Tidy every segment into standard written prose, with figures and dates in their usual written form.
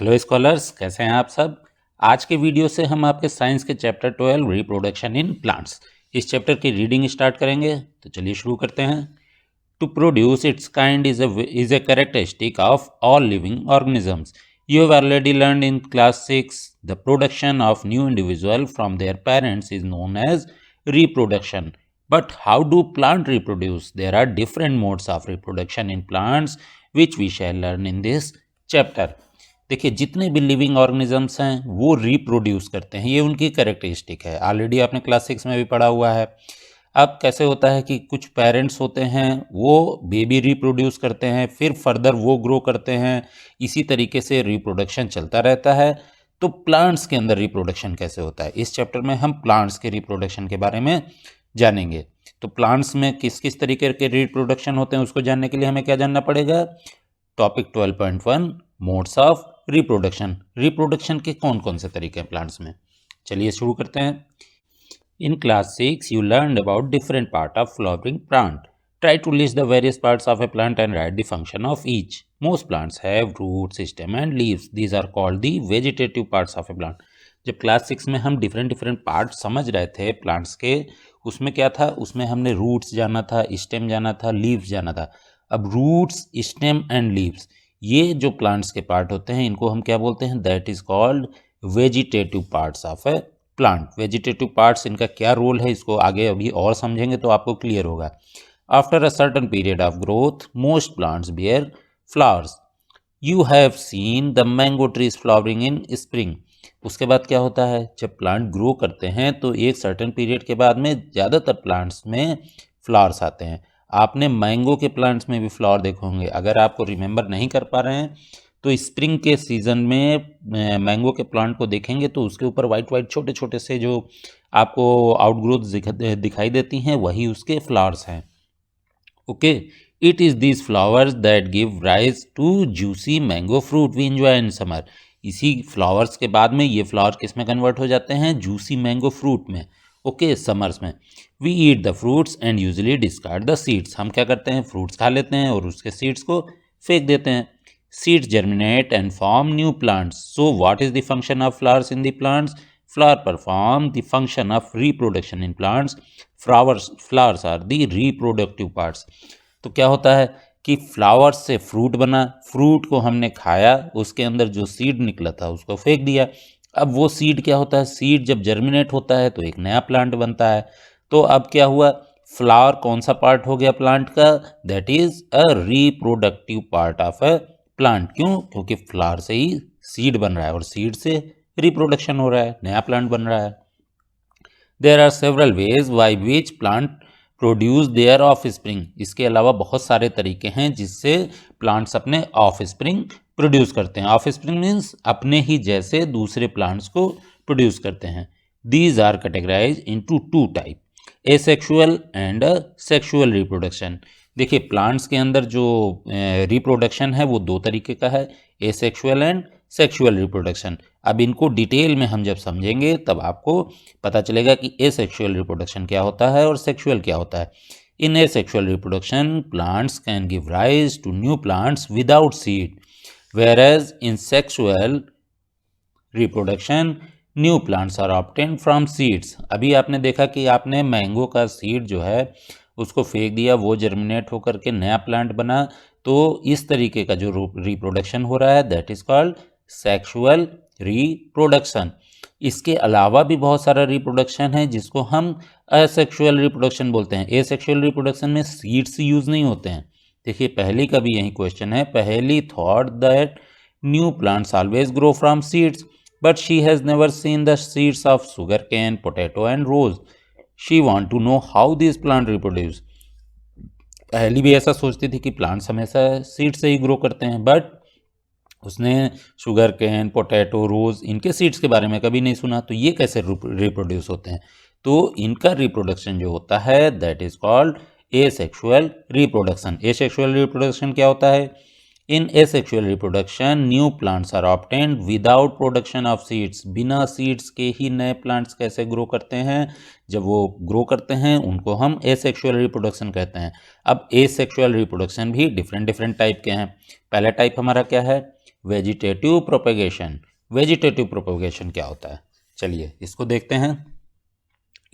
Hello scholars, कैसे हैं आप सब। आज के वीडियो से हम आपके साइंस के चैप्टर 12 रिप्रोडक्शन इन प्लांट्स इस चैप्टर की रीडिंग स्टार्ट करेंगे। तो चलिए शुरू करते हैं। To produce its kind is a characteristic of all living organisms. You have already learned in class 6 the production of new individual from their parents is known as reproduction. But how do plant reproduce? There are different modes of reproduction in plants which we shall learn in this chapter. देखिए, जितने भी living organisms हैं वो reproduce करते हैं, ये उनकी characteristic है। ऑलरेडी आपने क्लास 6 में भी पढ़ा हुआ है। अब कैसे होता है कि कुछ पेरेंट्स होते हैं वो बेबी रिप्रोड्यूस करते हैं, फिर फर्दर वो ग्रो करते हैं, इसी तरीके से रिप्रोडक्शन चलता रहता है। तो प्लांट्स के अंदर रिप्रोडक्शन कैसे होता है, इस चैप्टर में हम प्लांट्स के रिप्रोडक्शन के बारे में जानेंगे। तो प्लांट्स में किस किस तरीके के रिप्रोडक्शन होते हैं उसको जानने के लिए हमें क्या जानना पड़ेगा। Topic 12.1 modes of reproduction. Reproduction के कौन कौन से तरीके हैं प्लांट्स में, चलिए शुरू करते हैं। इन class 6 you learned about different part of flowering plant. Try to list the various parts of a plant and write the function of each. Most plants have root, stem and leaves. These are called the vegetative parts of a plant. जब class 6 में हम different part समझ रहे थे plants के, उसमें क्या था, उसमें हमने रूट्स जाना था, स्टेम जाना था, लीव्स जाना था। अब रूट्स, स्टेम एंड लीव्स, ये जो प्लांट्स के पार्ट होते हैं इनको हम क्या बोलते हैं, that is called vegetative parts of A plant. Vegetative parts, इनका क्या रोल है इसको आगे अभी और समझेंगे तो आपको क्लियर होगा। After a certain period of growth most plants beer flowers. You have seen the mango trees flowering in spring. उसके बाद क्या होता है, जब प्लांट ग्रो करते हैं तो एक सर्टन पीरियड के बाद में ज़्यादातर प्लांट्स में फ्लावर्स आते हैं। आपने मैंगो के प्लांट्स में भी फ्लावर देखे होंगे। अगर आपको रिमेंबर नहीं कर पा रहे हैं तो स्प्रिंग के सीज़न में मैंगो के प्लांट को देखेंगे तो उसके ऊपर वाइट वाइट छोटे छोटे से जो आपको आउटग्रोथ दिखाई देती हैं वही उसके फ्लावर्स हैं। Okay, it is these flowers that give rise to juicy mango fruit we enjoy in summer. इसी फ्लावर्स के बाद में ये फ्लावर किस में कन्वर्ट हो जाते हैं, जूसी मैंगो फ्रूट में। ओके, समर्स में। We eat the fruits and usually discard the seeds. हम क्या करते हैं, फ्रूट्स खा लेते हैं और उसके सीड्स को फेंक देते हैं। Seeds germinate and form new plants. So what is the function of flowers in the plants? Flower perform the function of reproduction in plants. Flowers are the reproductive parts. तो क्या होता है कि फ्लावर्स से फ्रूट बना, fruit को हमने खाया, उसके अंदर जो सीड निकला था उसको फेंक दिया। अब वो सीड क्या होता है, सीड जब जर्मिनेट होता है तो एक नया प्लांट बनता है। तो अब क्या हुआ, फ्लावर कौन सा पार्ट हो गया प्लांट का, that is a reproductive part of a plant. क्यों, क्योंकि फ्लावर से ही सीड बन रहा है और सीड से रिप्रोडक्शन हो रहा है, नया प्लांट बन रहा है। There are several ways by which plant produce their offspring. इसके अलावा बहुत सारे तरीके हैं जिससे प्लांट्स अपने ऑफ स्प्रिंग प्रोड्यूस करते हैं। ऑफ स्प्रिंग मीन्स अपने ही जैसे दूसरे प्लांट्स को प्रोड्यूस करते हैं। These are categorize into two type, asexual and sexual reproduction. देखिए, प्लांट्स के अंदर जो रिप्रोडक्शन है वो दो तरीके का है, एसेक्सुअल एंड सेक्सुअल रिप्रोडक्शन। अब इनको डिटेल में हम जब समझेंगे तब आपको पता चलेगा कि एसेक्सुअल रिप्रोडक्शन क्या होता है और सेक्सुअल क्या होता है। In asexual reproduction plants can give rise to new plants without seed, whereas in sexual reproduction new plants are obtained from seeds. अभी आपने देखा कि आपने मैंगो का सीड जो है उसको फेंक दिया, वो जर्मिनेट होकर के नया प्लांट बना। तो इस तरीके का जो रिप्रोडक्शन हो रहा है that is called sexual reproduction. इसके अलावा भी बहुत सारा रिप्रोडक्शन है जिसको हम असेक्सुअल रिप्रोडक्शन बोलते हैं। एसेक्सुअल रिप्रोडक्शन में सीड्स यूज नहीं होते हैं। देखिए, पहली का भी यही क्वेश्चन है, पहली thought that new plants always grow from seeds but she has never seen the seeds of sugarcane, potato and rose. She want to know how these plant reproduce. पहली भी ऐसा सोचती थी कि प्लांट्स हमेशा सीड से ही ग्रो करते हैं, बट उसने शुगर कैन, पोटैटो, रोज इनके सीड्स के बारे में कभी नहीं सुना। तो ये कैसे रिप्रोड्यूस होते हैं, तो इनका रिप्रोडक्शन जो होता है that is called asexual reproduction. Asexual reproduction क्या होता है, in asexual reproduction new plants are obtained without production of seeds. बिना सीड्स के ही नए प्लांट्स कैसे ग्रो करते हैं, जब वो ग्रो करते हैं उनको हम एसेक्सुअल रिप्रोडक्शन कहते हैं। अब एसेक्सुअल रिप्रोडक्शन भी डिफरेंट टाइप के हैं। पहला टाइप हमारा क्या है, वेजिटेटिव प्रोपेगेशन। वेजिटेटिव प्रोपेगेशन क्या होता है, चलिए इसको देखते हैं।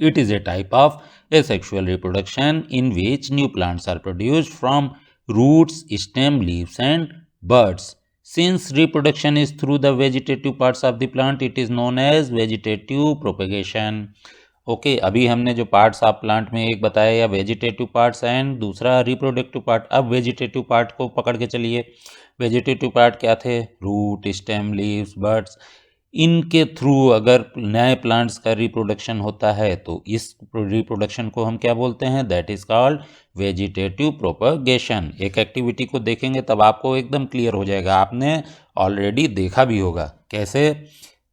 It is a type of asexual reproduction in which new plants are produced from roots, stem, leaves and buds. Since reproduction is through the vegetative parts of the plant, it is known as vegetative propagation. Okay अभी हमने जो parts of plant में एक बताया या vegetative parts and दूसरा reproductive part. अब vegetative part को पकड़ के चलिए। वेजिटेटिव पार्ट क्या थे, रूट, स्टेम, लीव्स, बड्स। इनके थ्रू अगर नए प्लांट्स का रिप्रोडक्शन होता है तो इस रिप्रोडक्शन को हम क्या बोलते हैं, that is called vegetative propagation. एक एक्टिविटी को देखेंगे तब आपको एकदम क्लियर हो जाएगा, आपने ऑलरेडी देखा भी होगा। कैसे,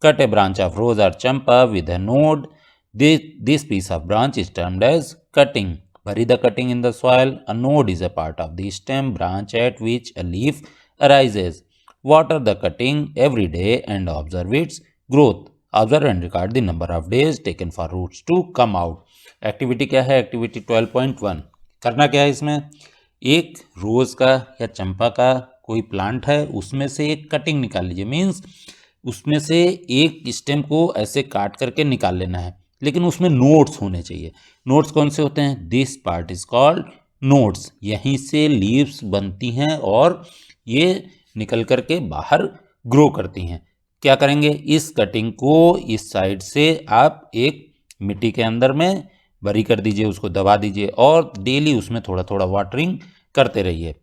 cut a branch of rose और champa with a node, this piece of branch is termed as cutting. Bury the cutting in the soil. A node is a part of the stem branch at which a leaf arises. Water the cutting every day and observe its growth. Observe and record the number of days taken for roots to come out. Activity क्या है, activity 12.1। करना क्या है इसमें, एक रोज का या चंपा का कोई प्लांट है उसमें से एक कटिंग निकाल लीजिए। मीन्स उसमें से एक स्टेम को ऐसे काट करके निकाल लेना है, लेकिन उसमें नोट्स होने चाहिए। नोट्स कौन से होते हैं, this part is called notes. यहीं से लीव्स बनती हैं और ये निकल करके बाहर ग्रो करती हैं। क्या करेंगे, इस कटिंग को इस साइड से आप एक मिट्टी के अंदर में बरी कर दीजिए, उसको दबा दीजिए और डेली उसमें थोड़ा थोड़ा वाटरिंग करते रहिए।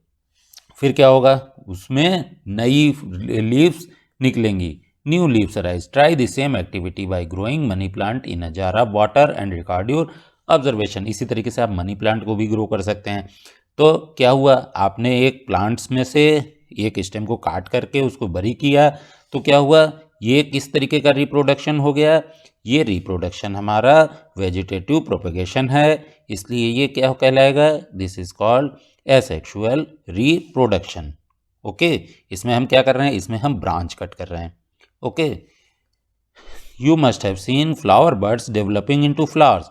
फिर क्या होगा, उसमें नई लीव्स निकलेंगी, new leaves arise. Try the same activity by growing money plant in a jar of water and record your observation. इसी तरीके से आप मनी प्लांट को भी ग्रो कर सकते हैं। तो क्या हुआ, आपने एक प्लांट्स में से एक स्टेम को काट करके उसको बरी किया, तो क्या हुआ, ये किस तरीके का रिप्रोडक्शन हो गया, ये रिप्रोडक्शन हमारा वेजिटेटिव प्रोपेगेशन है, इसलिए ये क्या कहलाएगा, this is called asexual reproduction. Okay, इसमें हम क्या कर रहे हैं, इसमें हम ब्रांच कट कर रहे हैं। Okay, you must have seen flower buds developing into flowers.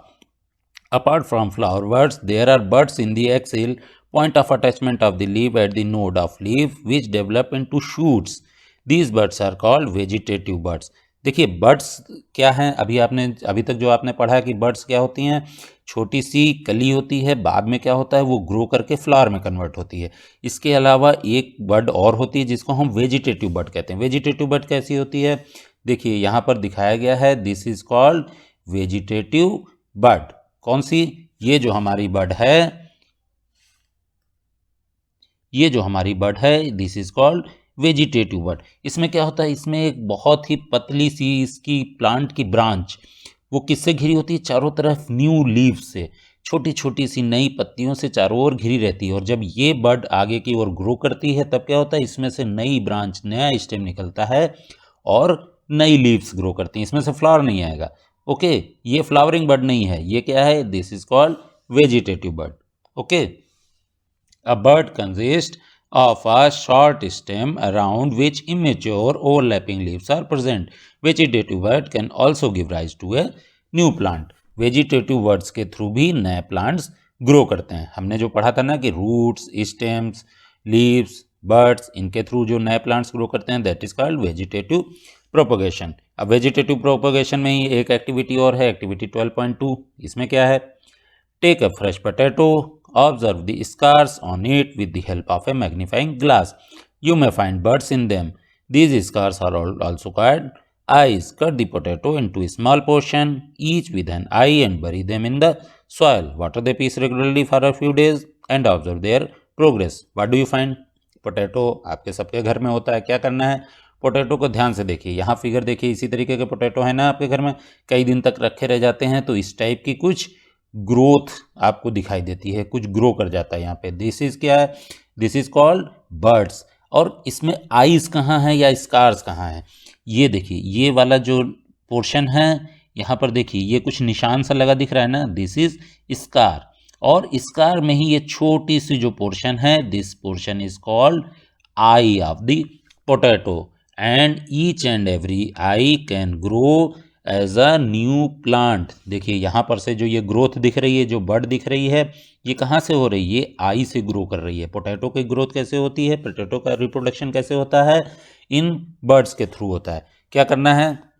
Apart from flower buds, there are buds in the axial point of attachment of the leaf at the node of leaf which develop into shoots. These buds are called vegetative buds. देखिए birds क्या हैं, अभी तक जो आपने पढ़ा है कि बर्ड्स क्या होती हैं, छोटी सी कली होती है, बाद में क्या होता है वो ग्रो करके फ्लावर में कन्वर्ट होती है। इसके अलावा एक बर्ड और होती है जिसको हम वेजिटेटिव बर्ड कहते हैं। वेजिटेटिव बर्ड कैसी होती है, देखिए यहाँ पर दिखाया गया है, this is called vegetative bird. कौन सी, ये जो हमारी बर्ड है, this is called vegetative bird. इसमें क्या होता है, इसमें एक बहुत ही पतली सी इसकी प्लांट की ब्रांच, वो किससे घिरी होती है, चारों तरफ न्यू लीव से, छोटी छोटी सी नई पत्तियों से चारों ओर घिरी रहती है। और जब ये बर्ड आगे की ओर ग्रो करती है तब क्या होता है, इसमें से नई ब्रांच, नया स्टेम निकलता है और नई लीव्स ग्रो करती हैं। इसमें से फ्लावर नहीं आएगा। ओके, ये फ्लावरिंग बर्ड नहीं है, ये क्या है, this is called vegetative bird. Okay, a bird consist of a short stem around which immature overlapping leaves are present. Vegetative bud can also give rise to a new plant. Vegetative words के through भी नए plants grow करते हैं। हमने जो पढ़ा था ना कि रूट्स, स्टेम्स, लीव्स, बर्ड्स, इनके थ्रू जो नए प्लांट्स ग्रो करते हैं, that is called vegetative propagation. अब वेजिटेटिव प्रोपगेशन में ही एक एक्टिविटी और है, एक्टिविटी 12.2। इसमें क्या है, take a fresh potato, observe the scars on it with the help of a magnifying glass. You may find birds in them. These scars are also called eyes. Cut the potato into a small portion, each with an eye, and bury them in the soil. Water the piece regularly for a few days and observe their progress. What do you find? Potato आपके सबके घर में होता है। क्या करना है, potato को ध्यान से देखिए, यहाँ फिगर देखिए, इसी तरीके के पोटैटो है ना आपके घर में, कई दिन तक रखे रह जाते हैं तो इस टाइप की कुछ ग्रोथ आपको दिखाई देती है, कुछ ग्रो कर जाता है यहाँ पे। दिस इज क्या है, दिस इज कॉल्ड बर्ड्स। और इसमें आईज कहाँ है या स्कार्स कहाँ है, ये देखिए, ये वाला जो पोर्शन है यहाँ पर देखिए, ये कुछ निशान सा लगा दिख रहा है ना, दिस इज स्कार। और स्कार में ही ये छोटी सी जो पोर्शन है, this portion is called eye of the potato, and each and every eye can grow as a new plant. देखिए यहाँ पर से जो ये ग्रोथ दिख रही है, जो बर्ड दिख रही है, ये कहाँ से हो रही है, ये आई से ग्रो कर रही है। पोटैटो की ग्रोथ कैसे होती है, पोटैटो का रिप्रोडक्शन कैसे होता है, इन बर्ड्स के थ्रू होता है। क्या करना है,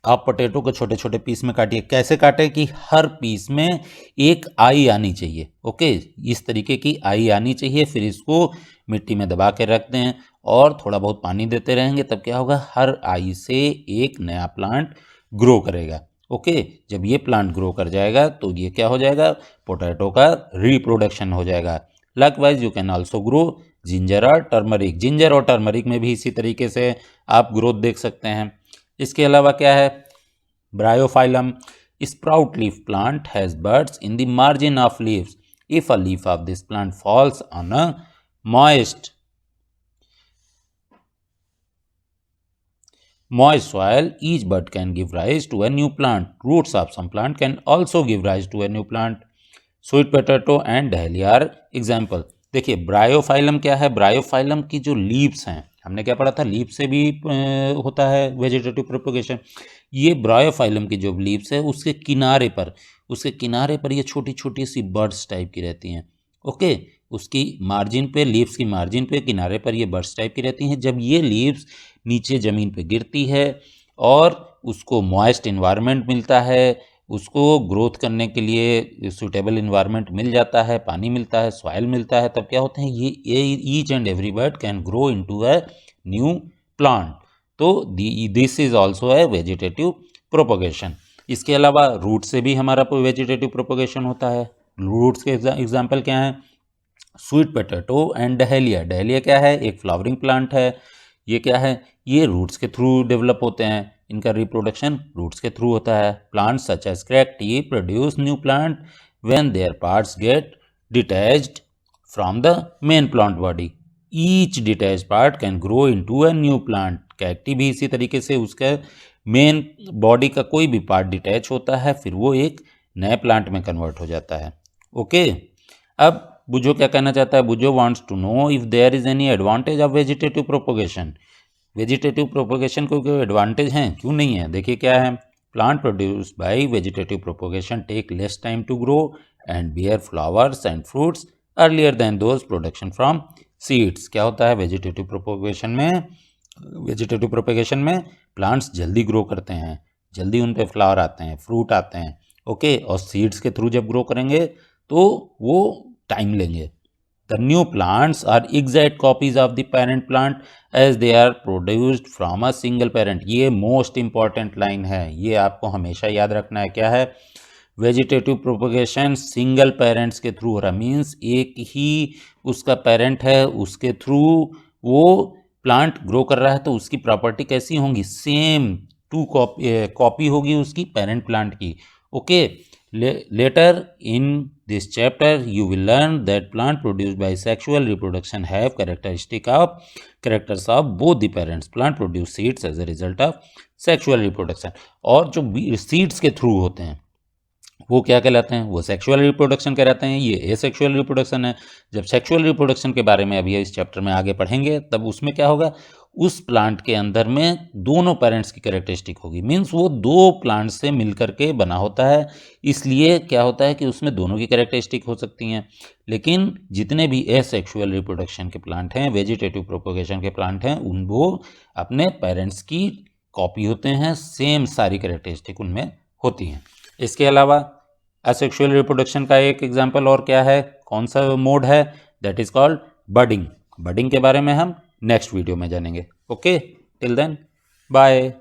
आप पोटैटो को छोटे छोटे पीस में काटिए। कैसे काटें कि हर पीस में एक आई आनी चाहिए। ओके, इस तरीके की आई आनी चाहिए। फिर इसको मिट्टी में दबा के रख दें और थोड़ा बहुत पानी देते रहेंगे, तब क्या होगा, हर आई से एक नया प्लांट ग्रो करेगा। ओके, जब ये प्लांट ग्रो कर जाएगा तो ये क्या हो जाएगा, पोटैटो का रिप्रोडक्शन हो जाएगा। Likewise you can also grow ginger और टर्मरिक। जिंजर और टर्मरिक में भी इसी तरीके से आप ग्रोथ देख सकते हैं। इसके अलावा क्या है, Bryophyllum. Sprout leaf plant has birds in the margin of leaves. If a leaf of this plant falls on a moist soil, each bud can give rise to a new plant. Roots of some plant can also give rise to a new plant. Sweet potato and dahlia are example. देखिए Bryophyllum क्या है, Bryophyllum की जो leaves हैं, हमने क्या पढ़ा था, लीव से भी होता है वेजिटेटिव प्रोपोगेशन। ये ब्रायोफाइलम की जो लीव्स है उसके किनारे पर ये छोटी छोटी सी बर्ड्स टाइप की रहती हैं। ओके, उसकी मार्जिन पे, लीव्स की मार्जिन पे, किनारे पर ये बर्ड्स टाइप की रहती हैं। जब ये लीव्स नीचे ज़मीन पे गिरती है और उसको मॉइस्ट इन्वायरमेंट मिलता है, उसको ग्रोथ करने के लिए सूटेबल इन्वायरमेंट मिल जाता है, पानी मिलता है, सॉइल मिलता है, तब क्या होते हैं, ये each and every bird can grow into a new plant. तो this is also a vegetative propagation. इसके अलावा रूट से भी हमारा वेजिटेटिव प्रोपोगेशन होता है। रूट्स के एग्जाम्पल क्या हैं, sweet potato and dahlia. Dahlia क्या है, एक फ्लावरिंग प्लांट है। ये क्या है, ये रूट्स के थ्रू डेवलप होते हैं, इनका रिप्रोडक्शन रूट्स के थ्रू होता है। Plants such as cacti produce new plant when their parts get detached from the main plant body. Each detached part can grow into a new plant. Cacti भी इसी तरीके से उसका मेन बॉडी का कोई भी पार्ट डिटैच होता है, फिर वो एक नए प्लांट में कन्वर्ट हो जाता है। ओके, अब बुजो क्या कहना चाहता है, बुजो wants to know if there is any advantage of vegetative propagation. Vegetative propagation को कोई एडवांटेज हैं, क्यों नहीं है, देखिए क्या है। Plant produce by vegetative propagation take less time to grow and bear flowers and fruits earlier than those production from seeds. क्या होता है, वेजिटेटिव प्रोपोगेशन में प्लांट्स जल्दी ग्रो करते हैं, जल्दी उन पे फ्लावर आते हैं, फ्रूट आते हैं। ओके, और सीड्स के थ्रू जब ग्रो करेंगे तो वो टाइम लेंगे। The new plants are exact copies of the parent plant as they are produced from a single parent. ये मोस्ट इंपॉर्टेंट लाइन है, ये आपको हमेशा याद रखना है। क्या है, वेजिटेटिव प्रोपोगेशन सिंगल पेरेंट्स के थ्रू हो रहा, मीन्स एक ही उसका पेरेंट है, उसके थ्रू वो प्लांट ग्रो कर रहा है, तो उसकी प्रॉपर्टी कैसी होंगी, सेम टू कॉपी होगी उसकी पेरेंट प्लांट की। Okay, later in this chapter you will learn that plant produced by sexual reproduction have characters of both the parents. Plant produce seeds as a result of sexual reproduction. और जो seeds के through होते हैं वो क्या कहलाते हैं, वो सेक्सुअल रिप्रोडक्शन कहलाते हैं, ये एसेक्सुअल रिप्रोडक्शन है। जब सेक्सुअल रिप्रोडक्शन के बारे में अभी इस चैप्टर में आगे पढ़ेंगे, तब उसमें क्या होगा, उस प्लांट के अंदर में दोनों पेरेंट्स की कैरेक्टरिस्टिक होगी, मीन्स वो दो प्लांट से मिलकर के बना होता है, इसलिए क्या होता है कि उसमें दोनों की कैरेक्टरिस्टिक हो सकती हैं। लेकिन जितने भी एसेक्सुअल रिप्रोडक्शन के प्लांट हैं, वेजिटेटिव प्रोपोगेशन के प्लांट हैं, उन वो अपने पेरेंट्स की कॉपी होते हैं, सेम सारी कैरेक्टरिस्टिक उनमें होती हैं। इसके अलावा असेक्सुअल रिप्रोडक्शन का एक एग्जाम्पल और क्या है, कौन सा मोड है, that is called budding. Budding के बारे में हम नेक्स्ट वीडियो में जानेंगे। Okay, till then bye.